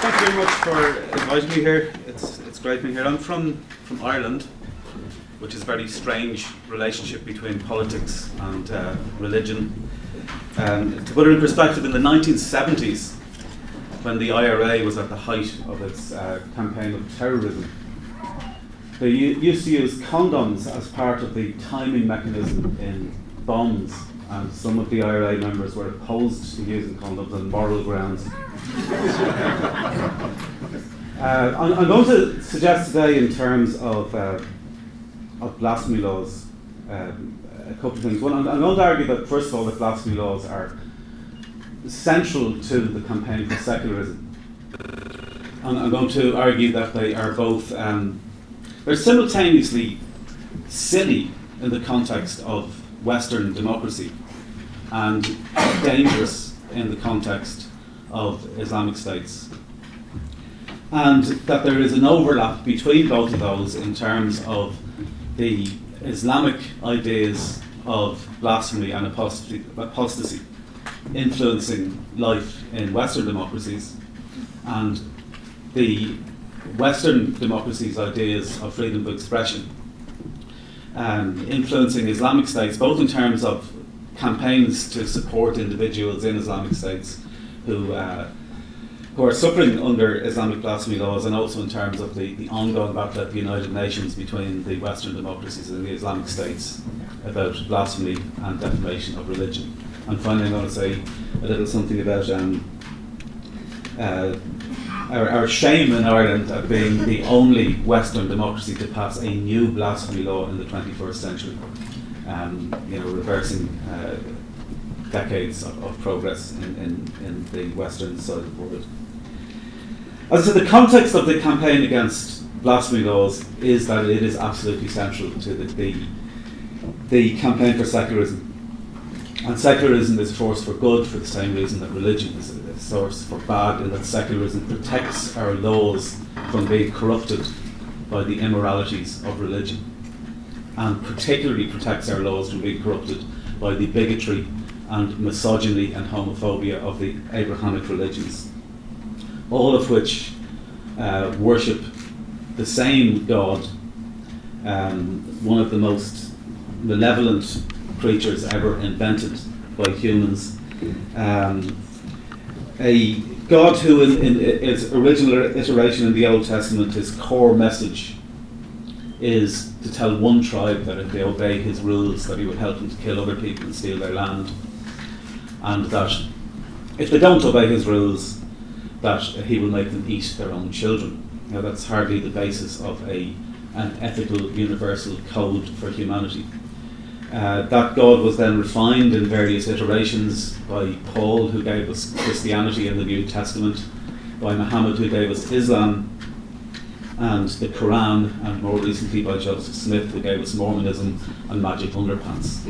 Thank you very much for inviting me here. It's great being here. I'm from Ireland, which is a very strange relationship between politics and religion. To put it in perspective, in the 1970s, when the IRA was at the height of its campaign of terrorism, they used to use condoms as part of the timing mechanism in bombs, and some of the IRA members were opposed to using condoms on moral grounds. I'm going to suggest today, in terms of blasphemy laws, a couple of things. One, I'm going to argue that, first of all, that blasphemy laws are central to the campaign for secularism. And I'm going to argue that they are both, they're simultaneously silly in the context of Western democracy and dangerous in the context of Islamic states. And that there is an overlap between both of those in terms of the Islamic ideas of blasphemy and apostasy influencing life in Western democracies, and the Western democracies' ideas of freedom of expression influencing Islamic states, both in terms of campaigns to support individuals in Islamic states who are suffering under Islamic blasphemy laws, and also in terms of the ongoing battle at the United Nations between the Western democracies and the Islamic states about blasphemy and defamation of religion. And finally, I'm going to say a little something about our shame in Ireland at being the only Western democracy to pass a new blasphemy law in the 21st century, reversing decades of progress in the Western side of the world. As I said, the context of the campaign against blasphemy laws is that it is absolutely central to the campaign for secularism. And secularism is a force for good for the same reason that religion is a source for bad, in that secularism protects our laws from being corrupted by the immoralities of religion, and particularly protects our laws from being corrupted by the bigotry and misogyny and homophobia of the Abrahamic religions, all of which worship the same God, one of the most malevolent creatures ever invented by humans, a God who in its original iteration in the Old Testament, his core message is to tell one tribe that if they obey his rules, that he would help them to kill other people and steal their land, and that if they don't obey his rules, that he will make them eat their own children. Now, that's hardly the basis of an ethical universal code for humanity. That God was then refined in various iterations by Paul, who gave us Christianity in the New Testament, by Muhammad, who gave us Islam and the Quran, and more recently by Joseph Smith, who gave us Mormonism and magic underpants.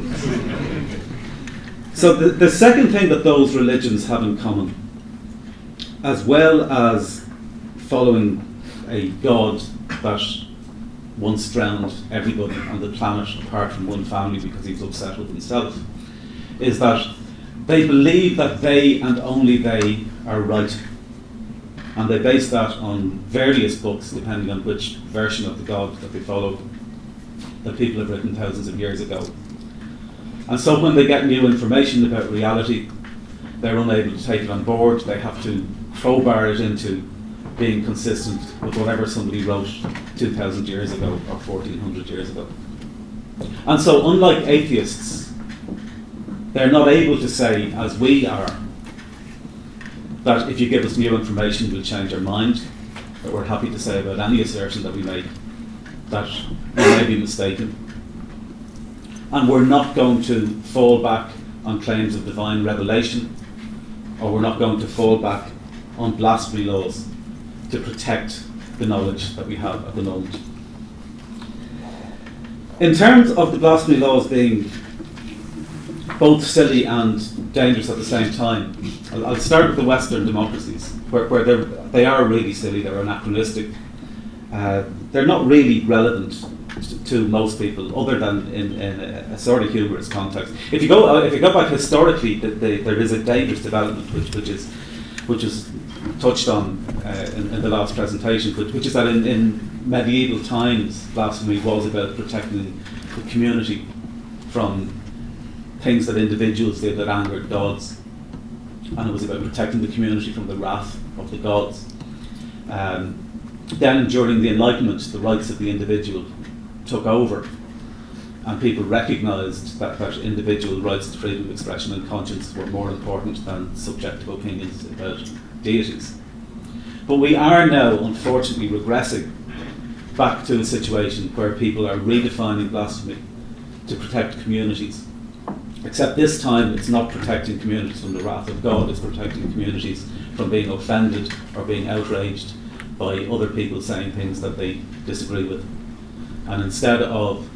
So the second thing that those religions have in common, as well as following a God that once drowned everybody on the planet apart from one family because he was upset with himself, is that they believe that they and only they are right. And they base that on various books, depending on which version of the God that they follow, that people have written thousands of years ago. And so when they get new information about reality, they're unable to take it on board. They have to crowbar it into being consistent with whatever somebody wrote 2,000 years ago or 1,400 years ago. And so, unlike atheists, they're not able to say, as we are, that if you give us new information, we'll change our mind, that we're happy to say about any assertion that we make that we may be mistaken. And we're not going to fall back on claims of divine revelation, or we're not going to fall back on blasphemy laws to protect the knowledge that we have at the moment. In terms of the blasphemy laws being both silly and dangerous at the same time, I'll start with the Western democracies, where they are really silly, they're anachronistic. They're not really relevant to most people, other than in a sort of humorous context. If you go back historically, there is a dangerous development which is touched on in the last presentation, which is that in medieval times, blasphemy was about protecting the community from things that individuals did that angered gods, and it was about protecting the community from the wrath of the gods. Then during the Enlightenment, the rights of the individual took over, and people recognised that individual rights to freedom of expression and conscience were more important than subjective opinions about deities. But we are now, unfortunately, regressing back to a situation where people are redefining blasphemy to protect communities. Except this time it's not protecting communities from the wrath of God, it's protecting communities from being offended or being outraged by other people saying things that they disagree with. And instead of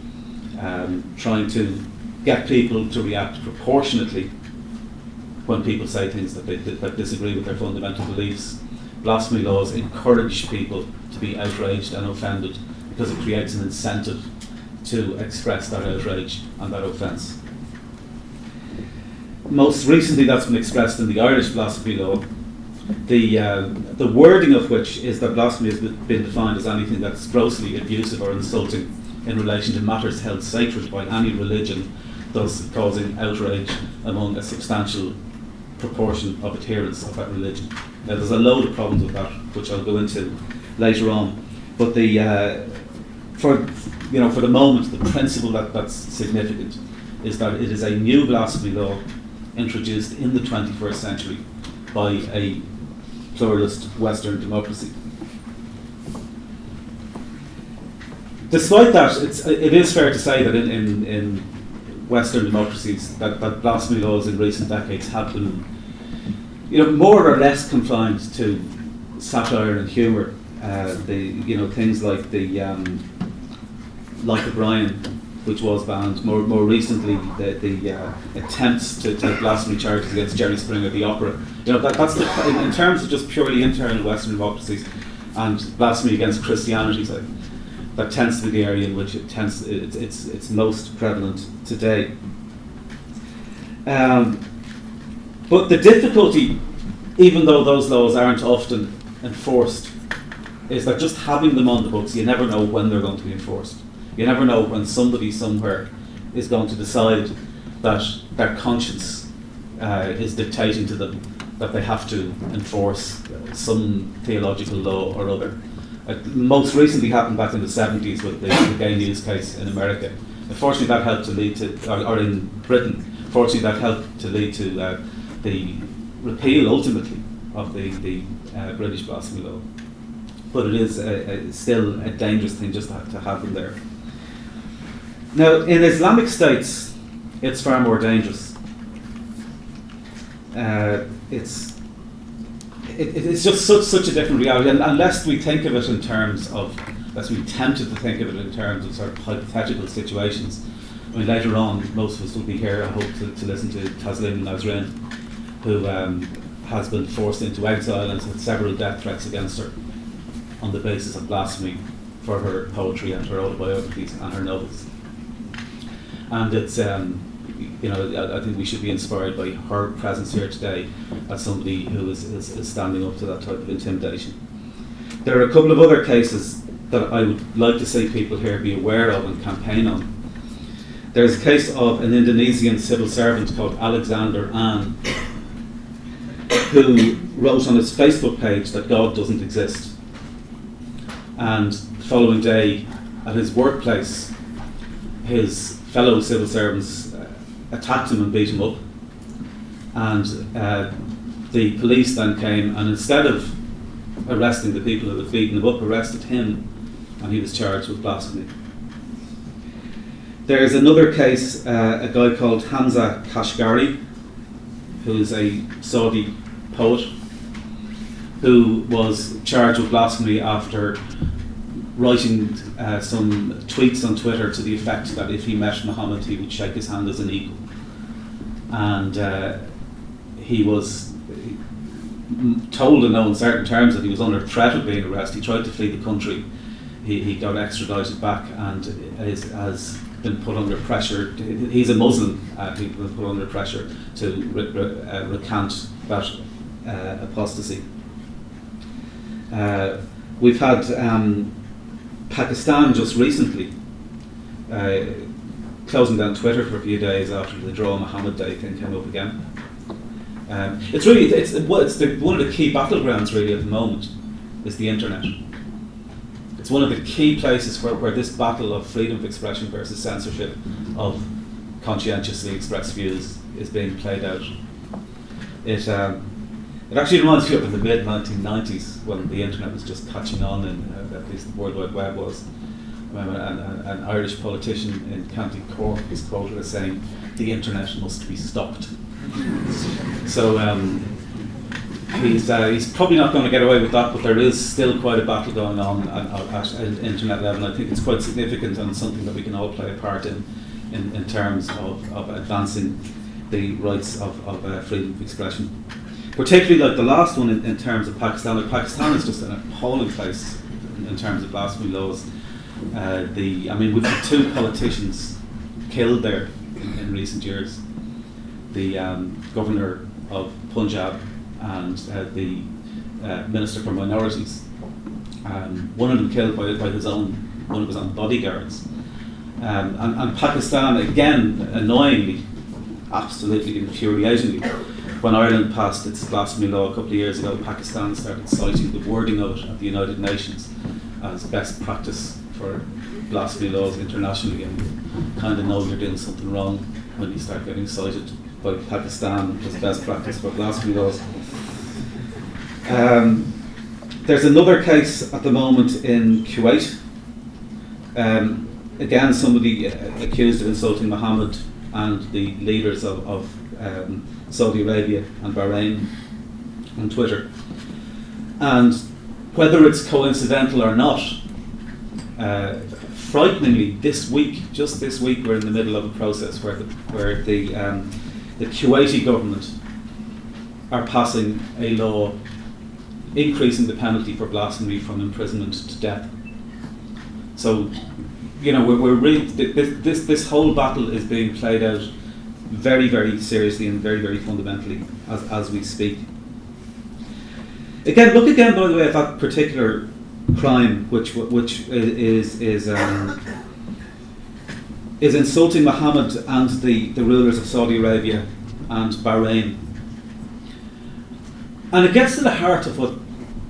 trying to get people to react proportionately when people say things that disagree with their fundamental beliefs, blasphemy laws encourage people to be outraged and offended because it creates an incentive to express that outrage and that offence. Most recently that's been expressed in the Irish blasphemy law, the wording of which is that blasphemy has been defined as anything that's grossly abusive or insulting in relation to matters held sacred by any religion, thus causing outrage among a substantial proportion of adherents of that religion. Now there's a load of problems with that, which I'll go into later on, but for the moment, the principle that's significant is that it is a new blasphemy law introduced in the 21st century by a pluralist Western democracy. Despite that, it is fair to say that in Western democracies that blasphemy laws in recent decades have been, more or less confined to satire and humour. Things like like O'Brien, which was banned. More recently, the attempts to take blasphemy charges against Jerry Springer, the opera. That's in terms of just purely internal Western democracies, and blasphemy against Christianity. So that tends to be the area in which it's most prevalent today. But the difficulty, even though those laws aren't often enforced, is that just having them on the books, you never know when they're going to be enforced. You never know when somebody somewhere is going to decide that their conscience is dictating to them that they have to enforce some theological law or other. It most recently happened back in the 70s with the gay news case in America. Unfortunately, that helped to lead to, or in Britain, fortunately that helped to lead to the repeal, ultimately, of the British blasphemy law. But it is still a dangerous thing just to have them there. Now, in Islamic states, it's far more dangerous. It's just such a different reality, and unless we think of it in terms of, unless we're tempted to think of it in terms of sort of hypothetical situations. I mean, later on, most of us will be here, I hope, to listen to Taslim Nasrin, who has been forced into exile and had several death threats against her on the basis of blasphemy for her poetry and her autobiographies and her novels. And it's, I think we should be inspired by her presence here today as somebody who is standing up to that type of intimidation. There are a couple of other cases that I would like to see people here be aware of and campaign on. There's a case of an Indonesian civil servant called Alexander An, who wrote on his Facebook page that God doesn't exist. And the following day, at his workplace, his fellow civil servants attacked him and beat him up. And the police then came, and instead of arresting the people who had beaten him up, arrested him, and he was charged with blasphemy. There's another case, a guy called Hamza Kashgari, who's a Saudi poet, who was charged with blasphemy after writing some tweets on Twitter to the effect that if he met Muhammad, he would shake his hand as an equal. And he was told in no uncertain terms that he was under threat of being arrested. He tried to flee the country. He got extradited back and has been put under pressure. He's a Muslim. He's been put under pressure to recant that apostasy. We've had Pakistan just recently closing down Twitter for a few days after the Draw Muhammad Day thing came up again. It's one of the key battlegrounds really at the moment is the internet. It's one of the key places where this battle of freedom of expression versus censorship of conscientiously expressed views is being played out. It actually reminds me of the mid-1990s when the internet was just catching on, and at least the World Wide Web was. An Irish politician in County Cork was quoted as saying, "The internet must be stopped." So he's probably not going to get away with that, but there is still quite a battle going on at internet level, and I think it's quite significant and something that we can all play a part in terms of advancing the rights of freedom of expression. Particularly like the last one in terms of Pakistan. Like Pakistan is just an appalling place in terms of blasphemy laws. We've had two politicians killed there in recent years. The governor of Punjab and the Minister for Minorities. One of them killed by one of his own bodyguards. And Pakistan, again, annoyingly, absolutely infuriatingly, when Ireland passed its blasphemy law a couple of years ago, Pakistan started citing the wording of it at the United Nations as best practice for blasphemy laws internationally, and you kind of know you're doing something wrong when you start getting cited by Pakistan as best practice for blasphemy laws. There's another case at the moment in Kuwait. Again, somebody accused of insulting Muhammad and the leaders of Saudi Arabia and Bahrain on Twitter. And whether it's coincidental or not, frighteningly, just this week, we're in the middle of a process where the Kuwaiti government are passing a law increasing the penalty for blasphemy from imprisonment to death. So, we're really this whole battle is being played out very, very seriously and very, very fundamentally as we speak. Look again, by the way, at that particular crime, which is insulting Muhammad and the rulers of Saudi Arabia and Bahrain, and it gets to the heart of what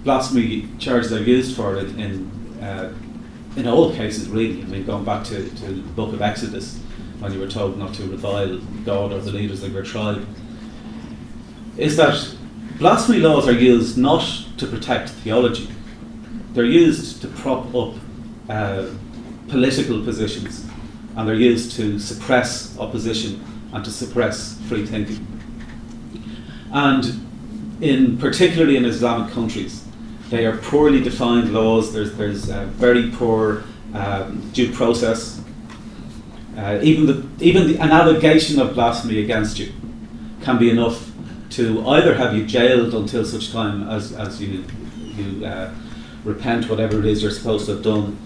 blasphemy charges are used for in all cases, really. Going back to the book of Exodus, when you were told not to revile God or the leaders of your tribe, is that blasphemy laws are used not to protect theology. They're used to prop up political positions, and they're used to suppress opposition and to suppress free thinking. And particularly in Islamic countries, they are poorly defined laws. There's very poor due process. Even an allegation of blasphemy against you can be enough to either have you jailed until such time as you repent whatever it is you're supposed to have done,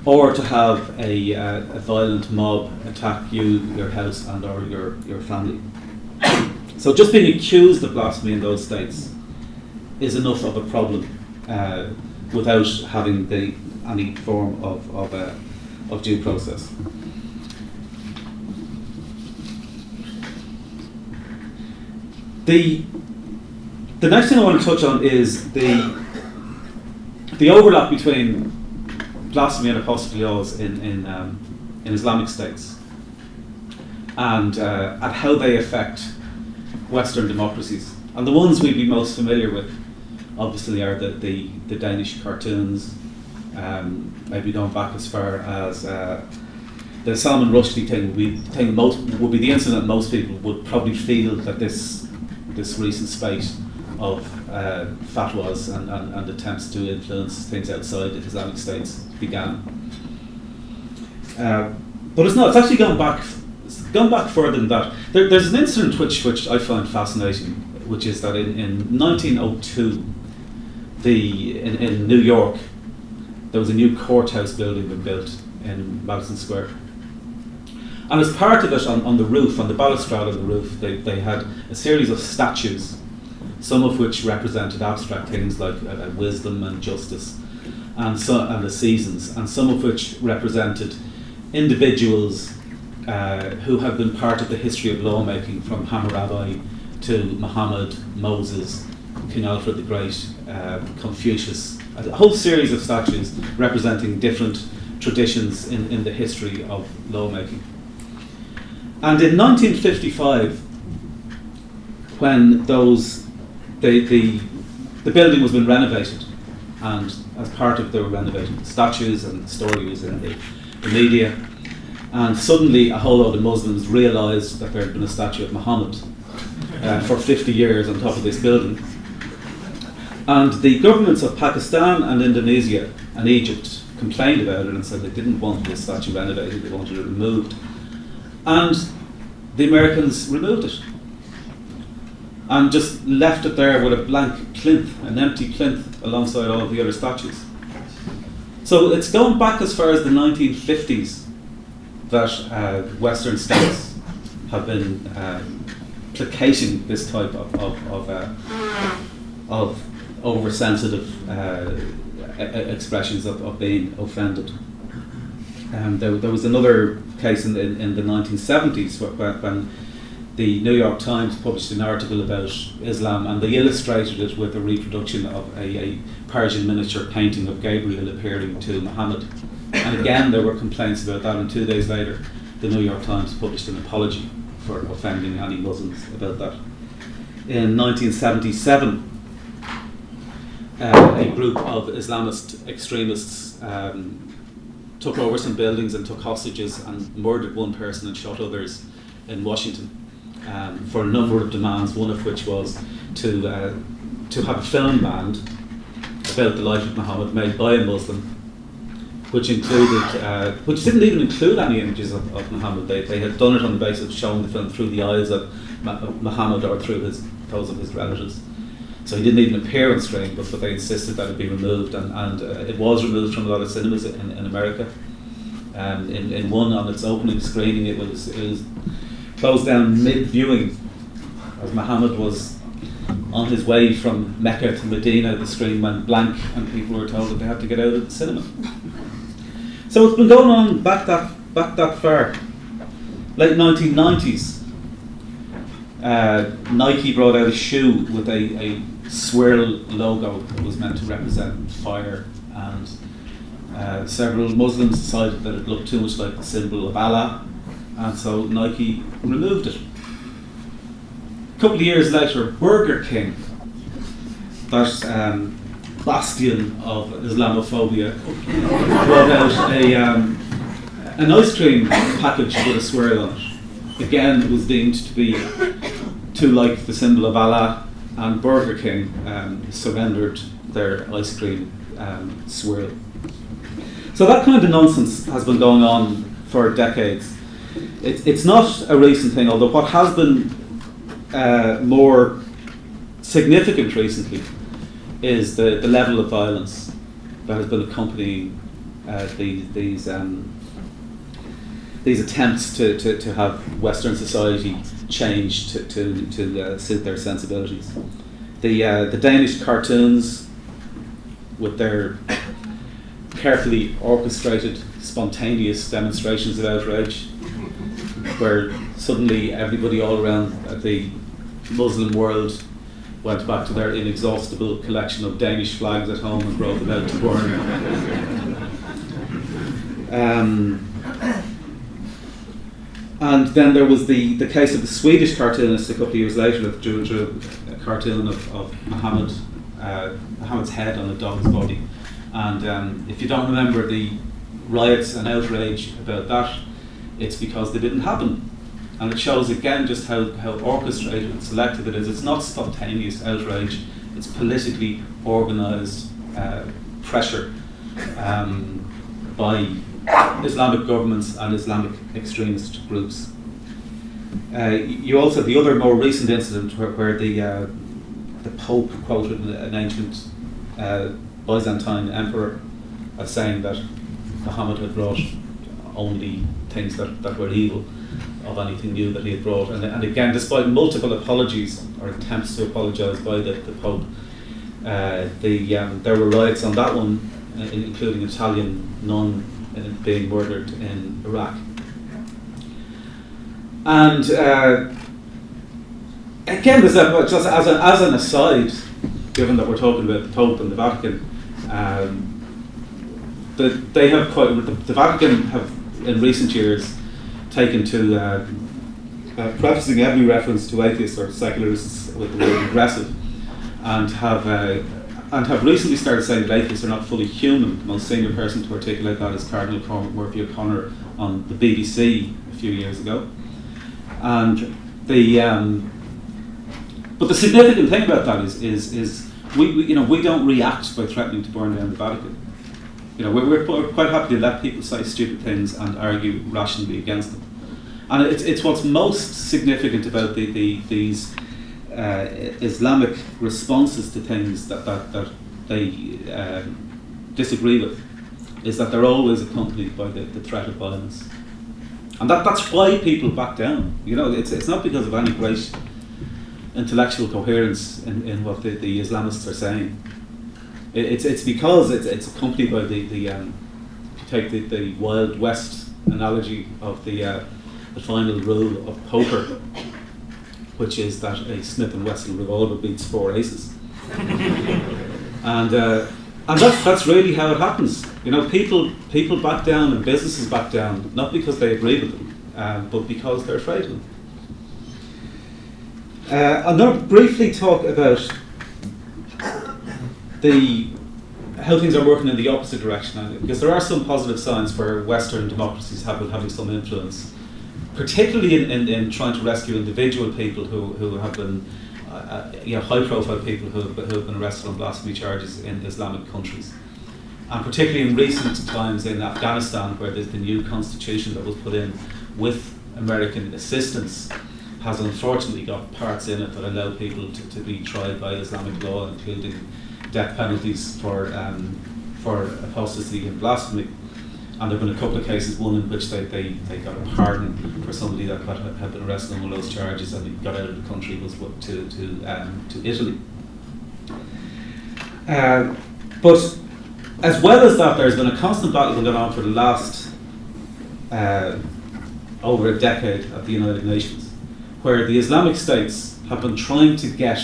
or to have a violent mob attack you, your house, and or your family. So just being accused of blasphemy in those states is enough of a problem without having any form of due process. The next thing I want to touch on is the overlap between blasphemy and apostasy laws in Islamic states, and how they affect Western democracies. And the ones we'd be most familiar with, obviously, are the Danish cartoons, maybe going back as far as the Salman Rushdie thing would be the incident most people would probably feel that this recent spate of fatwas and attempts to influence things outside of Islamic states began. But it's not. It's actually gone back further than that. There's an incident which I find fascinating, which is that in 1902, in New York, there was a new courthouse building being built in Madison Square. And as part of it, on the roof, on the balustrade of the roof, they had a series of statues some of which represented abstract things like wisdom and justice and the seasons, and some of which represented individuals who have been part of the history of lawmaking, from Hammurabi to Muhammad, Moses, King Alfred the Great, Confucius, a whole series of statues representing different traditions in the history of lawmaking. And in 1955, when the building was being renovated, and as part of the renovation, the statues and the story was in the media, and suddenly a whole load of Muslims realised that there had been a statue of Muhammad for 50 years on top of this building. And the governments of Pakistan and Indonesia and Egypt complained about it and said they didn't want this statue renovated, they wanted it removed. And the Americans removed it and just left it there with a blank plinth, an empty plinth, alongside all of the other statues. So it's going back as far as the 1950s that Western states have been placating this type of oversensitive expressions of being offended. There was another case in the 1970s when the New York Times published an article about Islam, and they illustrated it with a reproduction of a Persian miniature painting of Gabriel appearing to Muhammad. And again, there were complaints about that, and 2 days later, the New York Times published an apology for offending any Muslims about that. In 1977, a group of Islamist extremists took over some buildings and took hostages and murdered one person and shot others in Washington for a number of demands, one of which was to have a film banned about the life of Muhammad made by a Muslim, which didn't even include any images of Muhammad. They had done it on the basis of showing the film through the eyes of Muhammad or through those of his relatives. So he didn't even appear on screen, but they insisted that it be removed, and it was removed from a lot of cinemas in America. In one, on its opening screening, it was closed down mid-viewing as Muhammad was on his way from Mecca to Medina. The screen went blank and people were told that they had to get out of the cinema. So it's been going on back that far. Late 1990s, Nike brought out a shoe with a swirl logo that was meant to represent fire, and several Muslims decided that it looked too much like the symbol of Allah, and so Nike removed it. A couple of years later, Burger King, that bastion of Islamophobia, brought out an ice cream package with a swirl on it. Again, it was deemed to be too like the symbol of Allah, and Burger King surrendered their ice cream swirl. So that kind of nonsense has been going on for decades. It's not a recent thing, although what has been more significant recently is the level of violence that has been accompanying these attempts to have Western society change to suit their sensibilities. The Danish cartoons, with their carefully orchestrated, spontaneous demonstrations of outrage, where suddenly everybody all around the Muslim world went back to their inexhaustible collection of Danish flags at home and brought them out to burn. And then there was the case of the Swedish cartoonist a couple of years later that drew a cartoon of Muhammad's head on a dog's body. And if you don't remember the riots and outrage about that, it's because they didn't happen. And it shows again just how orchestrated and selective it is. It's not spontaneous outrage, it's politically organised pressure by Islamic governments and Islamic extremist groups. You also, the other more recent incident where the Pope quoted an ancient Byzantine emperor as saying that Muhammad had brought only things that were evil of anything new that he had brought. And again, despite multiple apologies or attempts to apologise by the Pope, there were riots on that one, including an Italian nun being murdered in Iraq. And again, just as an aside, given that we're talking about the Pope and the Vatican, the Vatican have in recent years taken to prefacing every reference to atheists or secularists with the word aggressive, and have recently started saying that atheists are not fully human. The most senior person to articulate that is Cardinal Cormac Murphy O'Connor on the BBC a few years ago. And but the significant thing about that is we don't react by threatening to burn down the Vatican. We're quite happy to let people say stupid things and argue rationally against them. And it's what's most significant about these Islamic responses to things that they disagree with, is that they're always accompanied by the threat of violence. And that's why people back down. It's not because of any great intellectual coherence in what the Islamists are saying. It's because it's accompanied by if you take the Wild West analogy of the final rule of poker, which is that a Smith & Wesson revolver beats 4 aces. And that's really how it happens. People back down and businesses back down, not because they agree with them, but because they're afraid of them. I'll now briefly talk about how things are working in the opposite direction, because there are some positive signs where Western democracies have been having some influence, particularly in trying to rescue individual people who have been high-profile people who have been arrested on blasphemy charges in Islamic countries, and particularly in recent times in Afghanistan, where the new constitution that was put in with American assistance has unfortunately got parts in it that allow people to be tried by Islamic law, including death penalties for apostasy and blasphemy. And there have been a couple of cases, one in which they got a pardon for somebody that had been arrested on one of those charges, and he got out of the country, was to Italy. But as well as that, there's been a constant battle going on for the last over a decade at the United Nations, where the Islamic states have been trying to get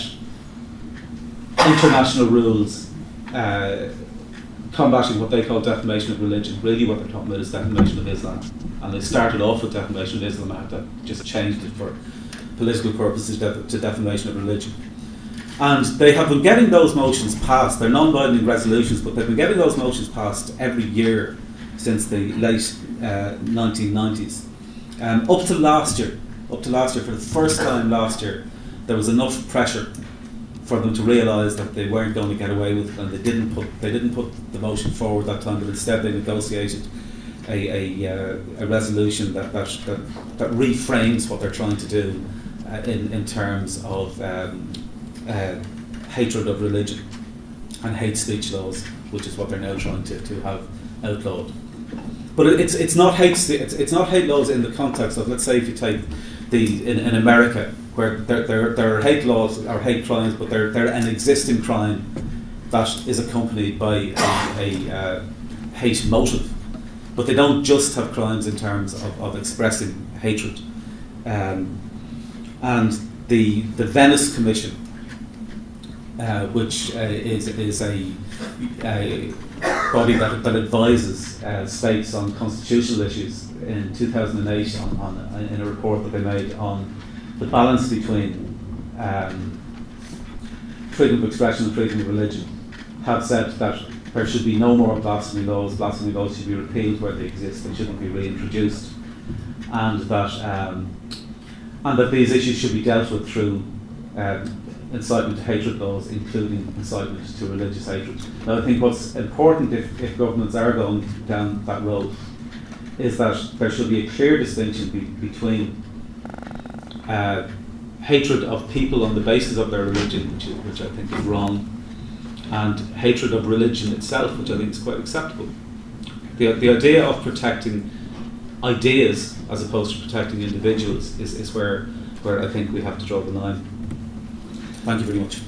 international rules combating what they call defamation of religion. Really what they're talking about is defamation of Islam. And they started off with defamation of Islam and just changed it for political purposes to defamation of religion. And they have been getting those motions passed. They're non-binding resolutions, but they've been getting those motions passed every year since the late 1990s. Up to last year, for the first time last year, there was enough pressure for them to realise that they weren't going to get away with it, and they didn't put the motion forward that time, but instead they negotiated a resolution that reframes what they're trying to do in terms of hatred of religion and hate speech laws, which is what they're now trying to have outlawed. But it's not hate laws in the context of, let's say, if you take in America, where there are hate laws or hate crimes, but they're an existing crime that is accompanied by a hate motive. But they don't just have crimes in terms of expressing hatred. And the Venice Commission, which is a body that advises states on constitutional issues, in 2008 in a report that they made on the balance between freedom of expression and freedom of religion, have said that there should be no more blasphemy laws. Blasphemy laws should be repealed where they exist; they shouldn't be reintroduced, and that these issues should be dealt with through incitement to hatred laws, including incitement to religious hatred. Now, I think what's important if governments are going down that road is that there should be a clear distinction between hatred of people on the basis of their religion, which I think is wrong, and hatred of religion itself, which I think is quite acceptable. The idea of protecting ideas as opposed to protecting individuals is where I think we have to draw the line. Thank you very much.